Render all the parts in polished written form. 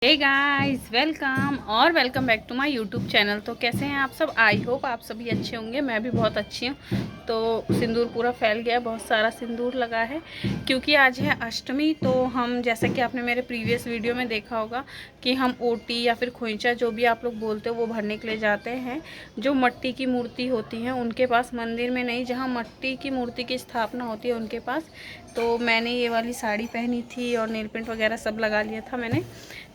हे guys, welcome और welcome back to my YouTube channel. तो कैसे हैं आप सब? आई होप आप सभी अच्छे होंगे। मैं भी बहुत अच्छी हूँ। तो सिंदूर पूरा फैल गया, बहुत सारा सिंदूर लगा है क्योंकि आज है अष्टमी। तो हम, जैसा कि आपने मेरे प्रीवियस वीडियो में देखा होगा, कि हम ओटी या फिर खोइंचा जो भी आप लोग बोलते हो वो भरने के लिए जाते हैं। जो मट्टी की मूर्ति होती हैं उनके पास, मंदिर में नहीं, जहाँ मट्टी की मूर्ति की स्थापना होती है उनके पास। तो मैंने ये वाली साड़ी पहनी थी और नेल पेंट वगैरह सब लगा लिया था मैंने।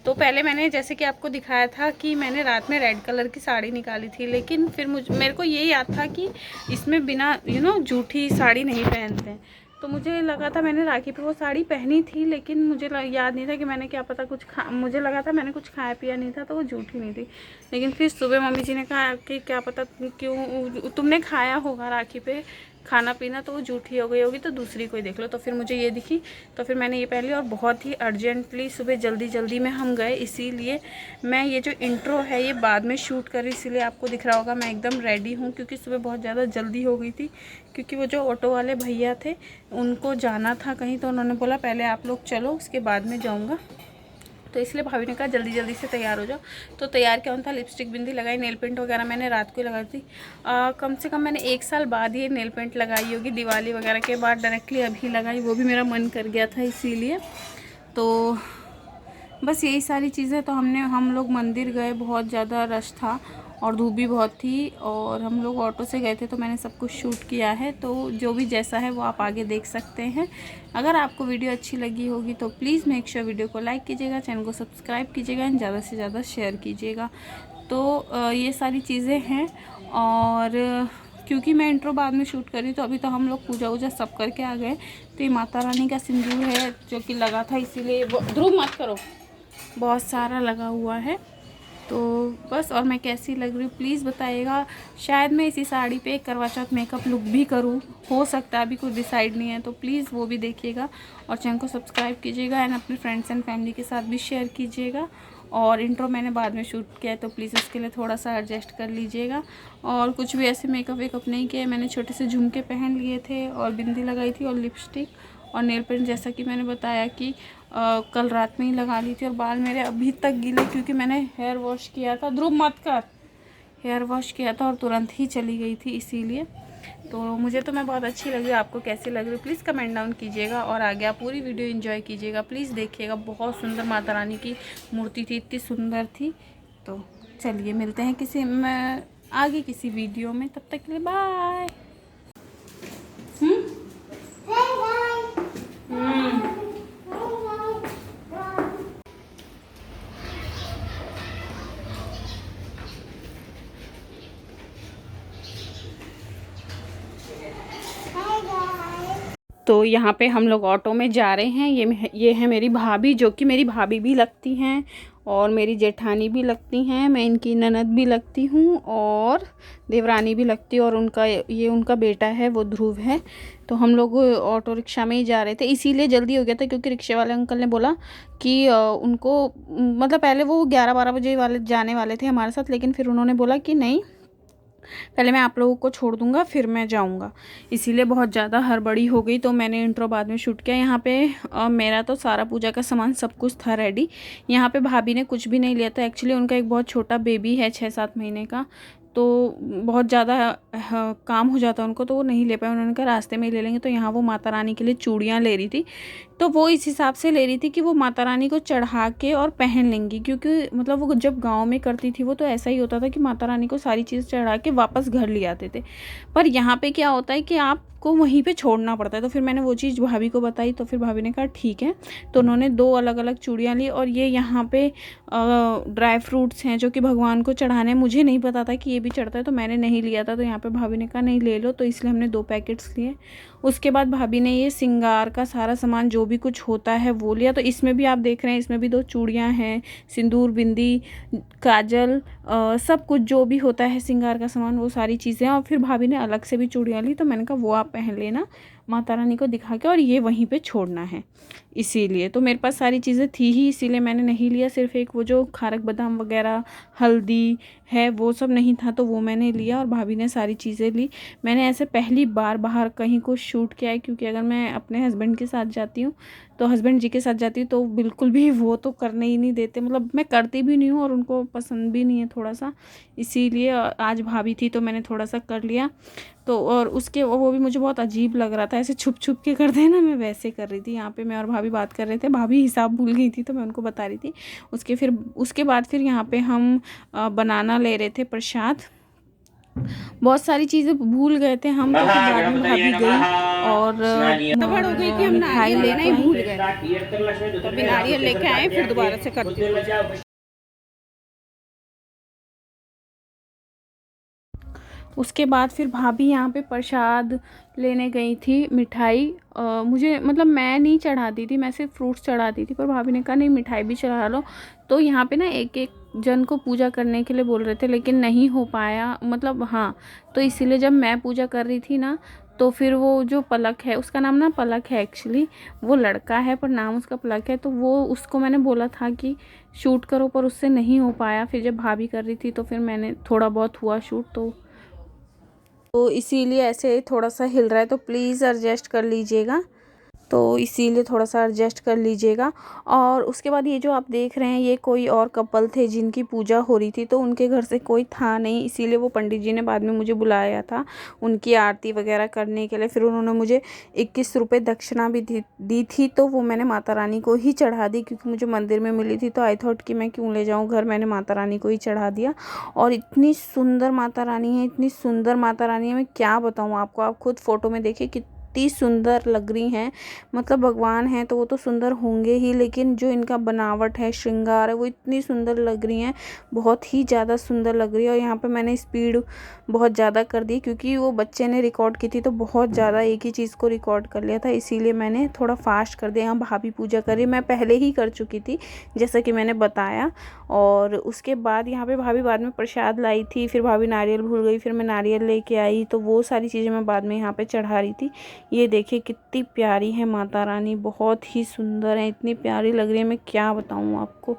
तो पहले मैंने जैसे कि आपको दिखाया था कि मैंने रात में रेड कलर की साड़ी निकाली थी, लेकिन फिर मेरे को ये याद था कि इसमें बिना जूठी साड़ी नहीं पहनते हैं। तो मुझे लगा था, मैंने राखी पे वो साड़ी पहनी थी, लेकिन मुझे याद नहीं था कि मैंने क्या पता मुझे लगा था मैंने कुछ खाया पिया नहीं था तो वो जूठी नहीं थी। लेकिन फिर सुबह मम्मी जी ने कहा कि क्या पता क्यों तुमने खाया होगा राखी पे खाना पीना, तो वो जूठी हो गई होगी, तो दूसरी कोई देख लो। तो फिर मुझे ये दिखी, तो फिर मैंने ये पहन ली। और बहुत ही अर्जेंटली सुबह जल्दी जल्दी में हम गए, इसीलिए मैं ये जो इंट्रो है ये बाद में शूट करी, इसीलिए आपको दिख रहा होगा मैं एकदम रेडी हूँ, क्योंकि सुबह बहुत ज़्यादा जल्दी हो गई थी। क्योंकि वो जो ऑटो वाले भैया थे उनको जाना था कहीं, तो उन्होंने बोला पहले आप लोग चलो, उसके बाद में जाऊँगा। तो इसलिए भाभी ने कहा जल्दी जल्दी से तैयार हो जाओ। तो तैयार क्या होता, लिपस्टिक बिंदी लगाई, नेल पेंट वगैरह मैंने रात को ही लगाई थी। कम से कम मैंने 1 साल बाद ये नेल पेंट लगाई होगी, दिवाली वगैरह के बाद डायरेक्टली अभी लगाई, वो भी मेरा मन कर गया था इसीलिए। तो बस यही सारी चीज़ें। तो हम लोग मंदिर गए, बहुत ज़्यादा रश था और धूप भी बहुत थी, और हम लोग ऑटो से गए थे, तो मैंने सब कुछ शूट किया है। तो जो भी जैसा है वो आप आगे देख सकते हैं। अगर आपको वीडियो अच्छी लगी होगी तो प्लीज़ मेक श्योर वीडियो को लाइक कीजिएगा, चैनल को सब्सक्राइब कीजिएगा एंड ज़्यादा से ज़्यादा शेयर कीजिएगा। तो ये सारी चीज़ें हैं। और क्योंकि मैं इंट्रो बाद में शूट करी, तो अभी तो हम लोग पूजा वूजा सब करके आ गए। तो ये माता रानी का सिंदूर है जो कि लगा था, इसीलिए ध्रुव मत करो, बहुत सारा लगा हुआ है। तो बस, और मैं कैसी लग रही हूँ प्लीज़ बताइएगा। शायद मैं इसी साड़ी पे करवा चौथ मेकअप लुक भी करूँ, हो सकता है, अभी कुछ डिसाइड नहीं है। तो प्लीज़ वो भी देखिएगा और चैनल को सब्सक्राइब कीजिएगा एंड अपने फ्रेंड्स एंड फैमिली के साथ भी शेयर कीजिएगा। और इंट्रो मैंने बाद में शूट किया है, तो प्लीज़ उसके लिए थोड़ा सा एडजस्ट कर लीजिएगा। और कुछ भी ऐसे मेकअप वेकअप नहीं किया, मैंने छोटे से झुमके पहन लिए थे और बिंदी लगाई थी और लिपस्टिक और नेल पेंट, जैसा कि मैंने बताया कि कल रात में ही लगा ली थी। और बाल मेरे अभी तक गीले, क्योंकि मैंने हेयर वॉश किया था। ध्रुव मत कर, हेयर वॉश किया था और तुरंत ही चली गई थी, इसीलिए। तो मुझे तो मैं बहुत अच्छी लगी, आपको कैसी लग रही प्लीज़ कमेंट डाउन कीजिएगा। और आगे आप पूरी वीडियो एंजॉय कीजिएगा, प्लीज़ देखिएगा। बहुत सुंदर माता रानी की मूर्ति थी, इतनी सुंदर थी। तो चलिए मिलते हैं आगे किसी वीडियो में, तब तक के लिए बाय। तो यहाँ पे हम लोग ऑटो में जा रहे हैं। ये है मेरी भाभी, जो कि मेरी भाभी भी लगती हैं और मेरी जेठानी भी लगती हैं। मैं इनकी ननद भी लगती हूँ और देवरानी भी लगती है। और उनका बेटा है, वो ध्रुव है। तो हम लोग ऑटो रिक्शा में ही जा रहे थे, इसीलिए जल्दी हो गया था, क्योंकि रिक्शे वाले अंकल ने बोला कि उनको, मतलब पहले वो 11-12 बजे वाले जाने वाले थे हमारे साथ, लेकिन फिर उन्होंने बोला कि नहीं, पहले मैं आप लोगों को छोड़ दूंगा फिर मैं जाऊंगा। इसीलिए बहुत ज़्यादा हड़बड़ी हो गई, तो मैंने इंट्रो बाद में शूट किया। यहाँ पे मेरा तो सारा पूजा का सामान सब कुछ था रेडी। यहाँ पे भाभी ने कुछ भी नहीं लिया था। एक्चुअली उनका एक बहुत छोटा बेबी है, 6-7 महीने का, तो बहुत ज़्यादा काम हो जाता उनको, तो वो नहीं ले पाए। उन्होंने कहा रास्ते में ही ले लेंगे। तो यहाँ वो माता रानी के लिए चूड़ियाँ ले रही थी, तो वो इस हिसाब से ले रही थी कि वो माता रानी को चढ़ा के और पहन लेंगी, क्योंकि मतलब वो जब गांव में करती थी वो तो ऐसा ही होता था कि माता रानी को सारी चीज़ चढ़ा के वापस घर ले आते थे। पर यहाँ पे क्या होता है कि आपको वहीं पे छोड़ना पड़ता है। तो फिर मैंने वो चीज़ भाभी को बताई, तो फिर भाभी ने कहा ठीक है। तो उन्होंने 2 अलग अलग चूड़ियाँ ली। और ये यहाँ पे ड्राई फ्रूट्स हैं जो कि भगवान को चढ़ाने, मुझे नहीं पता था कि ये भी चढ़ता है, तो मैंने नहीं लिया था। तो यहाँ पे भाभी ने कहा नहीं ले लो, तो इसलिए हमने 2 पैकेट्स लिए। उसके बाद भाभी ने ये सिंगार का सारा सामान जो भी कुछ होता है वो लिया। तो इसमें भी आप देख रहे हैं, इसमें भी 2 चूड़ियाँ हैं, सिंदूर, बिंदी, काजल, सब कुछ जो भी होता है सिंगार का सामान, वो सारी चीज़ें। और फिर भाभी ने अलग से भी चूड़ियाँ ली, तो मैंने कहा वो आप पहन लेना माता रानी को दिखा के, और ये वहीं पे छोड़ना है, इसीलिए। तो मेरे पास सारी चीज़ें थी ही, इसीलिए मैंने नहीं लिया। सिर्फ एक वो जो खारक बादाम वगैरह, हल्दी है, वो सब नहीं था, तो वो मैंने लिया। और भाभी ने सारी चीज़ें ली। मैंने ऐसे पहली बार बाहर कहीं कुछ शूट किया है, क्योंकि अगर मैं अपने हस्बैंड के साथ जाती हूँ तो हस्बैंड जी के साथ जाती हूँ तो बिल्कुल भी वो तो करने ही नहीं देते, मतलब मैं करती भी नहीं हूँ और उनको पसंद भी नहीं है थोड़ा सा, इसीलिए आज भाभी थी तो मैंने थोड़ा सा कर लिया। तो और उसके वो भी मुझे बहुत अजीब लग रहा था, ऐसे छुप छुप के करते हैं ना, मैं वैसे कर रही थी। यहाँ पे मैं और भाभी बात कर रहे थे, भाभी हिसाब भूल गई थी तो मैं उनको बता रही थी। उसके बाद फिर यहाँ पे हम बनाना ले रहे थे प्रसाद। बहुत सारी चीज़ें भूल गए थे हम, तो फिर बाद में भाभी गई और तबड़ हो गई कि हम नारियल लेना ही भूल गए, तो अभी नारियल लेके आए, फिर दोबारा से करती हूँ। उसके बाद फिर भाभी यहाँ पे प्रसाद लेने गई थी, मिठाई। मुझे मतलब मैं नहीं चढ़ाती थी, मैं सिर्फ फ्रूट्स चढ़ाती थी, पर भाभी ने कहा नहीं मिठाई भी चढ़ा लो। तो यहाँ पे ना एक एक जन को पूजा करने के लिए बोल रहे थे, लेकिन नहीं हो पाया, मतलब हाँ। तो इसीलिए जब मैं पूजा कर रही थी ना, तो फिर वो जो पलक है, उसका नाम ना पलक है एक्चुअली, वो लड़का है पर नाम उसका पलक है। तो वो उसको मैंने बोला था कि शूट करो, पर उससे नहीं हो पाया। फिर जब भाभी कर रही थी तो फिर मैंने थोड़ा बहुत हुआ शूट, तो इसीलिए ऐसे थोड़ा सा हिल रहा है, तो प्लीज़ एडजस्ट कर लीजिएगा। तो इसीलिए थोड़ा सा एडजस्ट कर लीजिएगा। और उसके बाद ये जो आप देख रहे हैं, ये कोई और कपल थे जिनकी पूजा हो रही थी, तो उनके घर से कोई था नहीं, इसीलिए वो पंडित जी ने बाद में मुझे बुलाया था उनकी आरती वगैरह करने के लिए। फिर उन्होंने मुझे 21 रुपये दक्षिणा भी दी थी, तो वो मैंने माता रानी को ही चढ़ा दी, क्योंकि मुझे मंदिर में मिली थी। तो आई थॉट कि मैं क्यों ले जाऊँ घर, मैंने माता रानी को ही चढ़ा दिया। और इतनी सुंदर माता रानी है, इतनी सुंदर माता रानी है, मैं क्या बताऊँ आपको, आप खुद फ़ोटो में देखिए कितनी सुंदर लग रही हैं। मतलब भगवान हैं तो वो तो सुंदर होंगे ही, लेकिन जो इनका बनावट है, श्रृंगार है, वो इतनी सुंदर लग रही हैं, बहुत ही ज़्यादा सुंदर लग रही है। और यहाँ पे मैंने स्पीड बहुत ज़्यादा कर दी, क्योंकि वो बच्चे ने रिकॉर्ड की थी तो बहुत ज़्यादा एक ही चीज़ को रिकॉर्ड कर लिया था, इसीलिए मैंने थोड़ा फास्ट कर दिया। यहाँ भाभी पूजा कर रही, मैं पहले ही कर चुकी थी जैसा कि मैंने बताया। और उसके बाद यहाँ पे भाभी बाद में प्रसाद लाई थी, फिर भाभी नारियल भूल गई, फिर मैं नारियल लेके आई, तो वो सारी चीज़ें मैं बाद में यहाँ पे चढ़ा रही थी। ये देखिए कितनी प्यारी है माता रानी, बहुत ही सुंदर है, इतनी प्यारी लग रही है, मैं क्या बताऊँ आपको।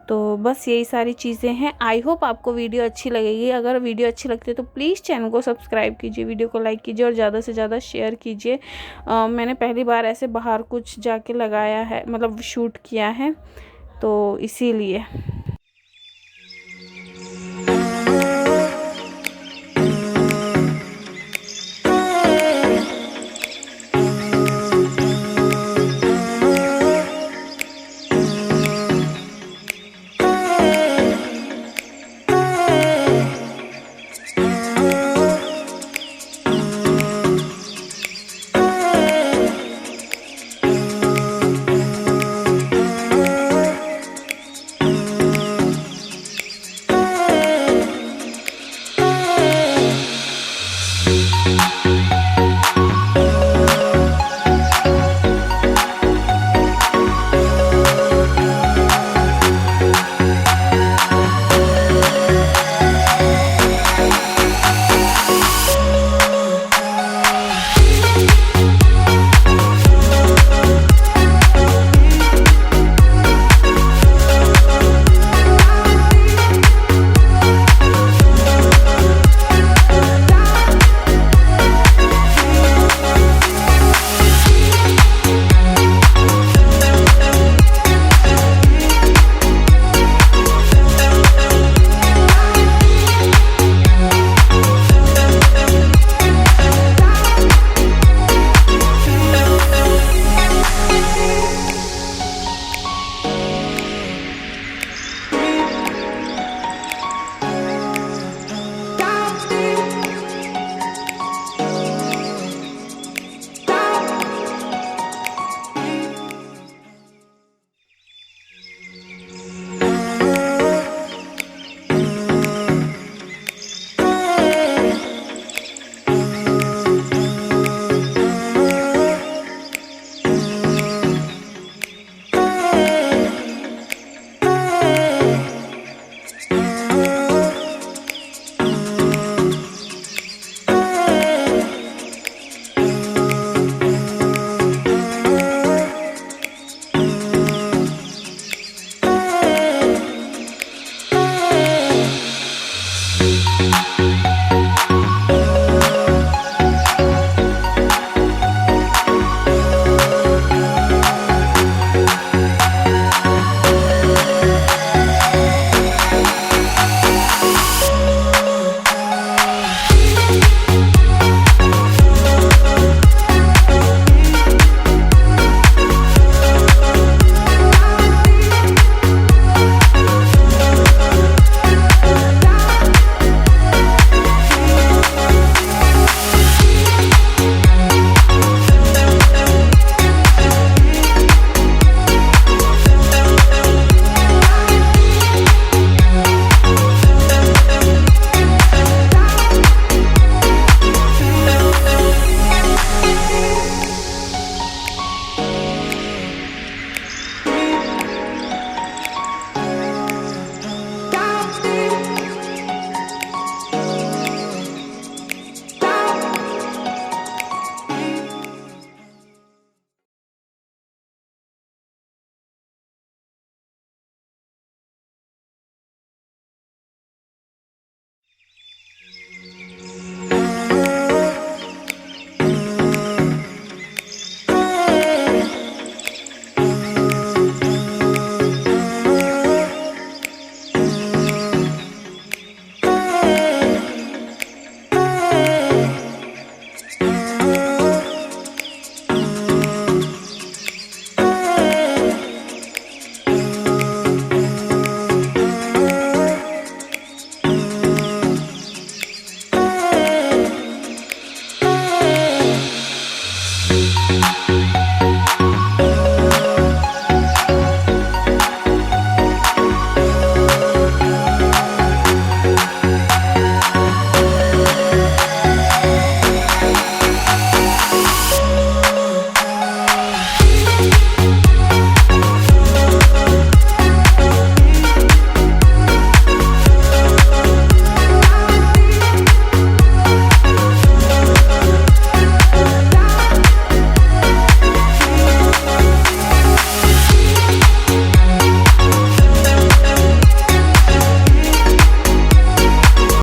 तो बस यही सारी चीज़ें हैं। आई होप आपको वीडियो अच्छी लगेगी। अगर वीडियो अच्छी लगती है तो प्लीज़ चैनल को सब्सक्राइब कीजिए, वीडियो को लाइक कीजिए और ज़्यादा से ज़्यादा शेयर कीजिए। मैंने पहली बार ऐसे बाहर कुछ जाके लगाया है, मतलब शूट किया है, तो इसीलिए